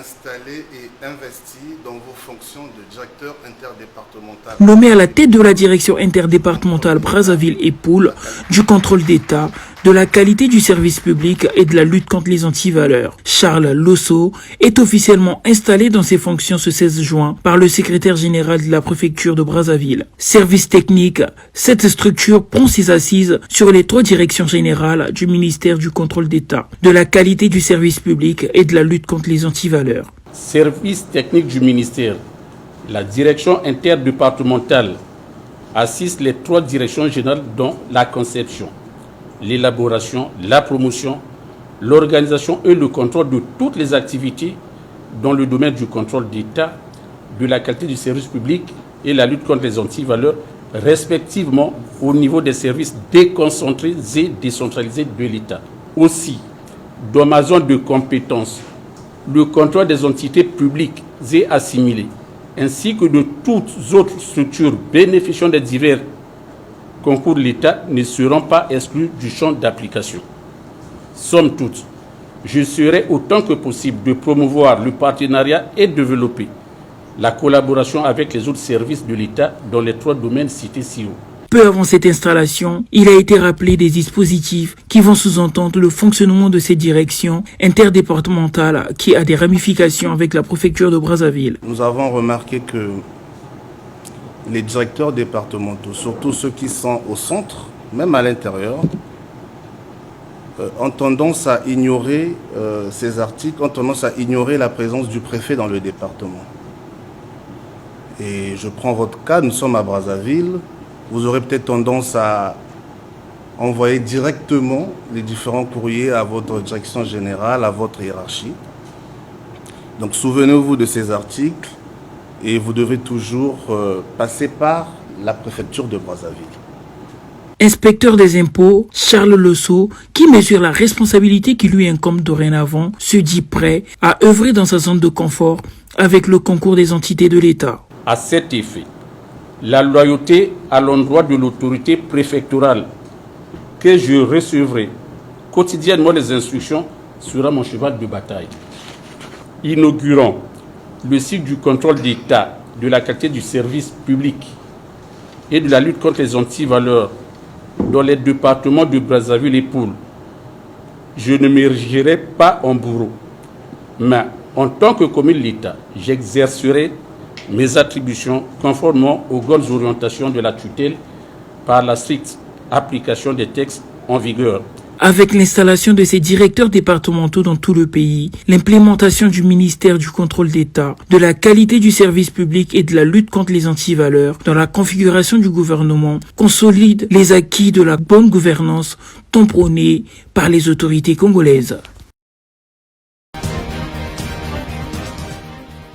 installé et investi dans vos fonctions de directeur interdépartemental. Nommé à la tête de la direction interdépartementale Brazzaville et Poul, du contrôle d'État, de la qualité du service public et de la lutte contre les antivaleurs, Charles Losso est officiellement installé dans ses fonctions ce 16 juin par le secrétaire général de la préfecture de Brazzaville. Service technique, cette structure prend ses assises sur les 3 directions générales du ministère du contrôle d'État, de la qualité du service public et de la lutte contre les antivaleurs. Service technique du ministère, la direction interdépartementale assiste les 3 directions générales dont la conception, l'élaboration, la promotion, l'organisation et le contrôle de toutes les activités dans le domaine du contrôle d'État, de la qualité du service public et la lutte contre les antivaleurs, respectivement au niveau des services déconcentrés et décentralisés de l'État. Aussi, dans ma zone de compétences, le contrôle des entités publiques et assimilées, ainsi que de toutes autres structures bénéficiant des divers concours de l'État ne seront pas exclus du champ d'application. Somme toute, je serai autant que possible de promouvoir le partenariat et développer la collaboration avec les autres services de l'État dans les 3 domaines cités ci-haut. Peu avant cette installation, il a été rappelé des dispositifs qui vont sous-entendre le fonctionnement de cette direction interdépartementale qui a des ramifications avec la préfecture de Brazzaville. Nous avons remarqué que les directeurs départementaux, surtout ceux qui sont au centre, même à l'intérieur, ont tendance à ignorer ces articles, ont tendance à ignorer la présence du préfet dans le département. Et je prends votre cas, nous sommes à Brazzaville. Vous aurez peut-être tendance à envoyer directement les différents courriers à votre direction générale, à votre hiérarchie. Donc souvenez-vous de ces articles et vous devez toujours passer par la préfecture de Brazzaville. Inspecteur des impôts, Charles Losso, qui mesure la responsabilité qui lui incombe dorénavant, se dit prêt à œuvrer dans sa zone de confort avec le concours des entités de l'État. À cet effet, la loyauté à l'endroit de l'autorité préfectorale que je recevrai quotidiennement les instructions sera mon cheval de bataille. Inaugurant le cycle du contrôle d'État, de la qualité du service public et de la lutte contre les antivaleurs dans les départements de Brazzaville et Poul, je ne m'érigerai pas en bourreau, mais en tant que commis de l'État, j'exercerai mes attributions conformément aux grandes orientations de la tutelle par la stricte application des textes en vigueur. Avec l'installation de ces directeurs départementaux dans tout le pays, l'implémentation du ministère du contrôle d'État, de la qualité du service public et de la lutte contre les antivaleurs dans la configuration du gouvernement consolide les acquis de la bonne gouvernance tant prônée par les autorités congolaises.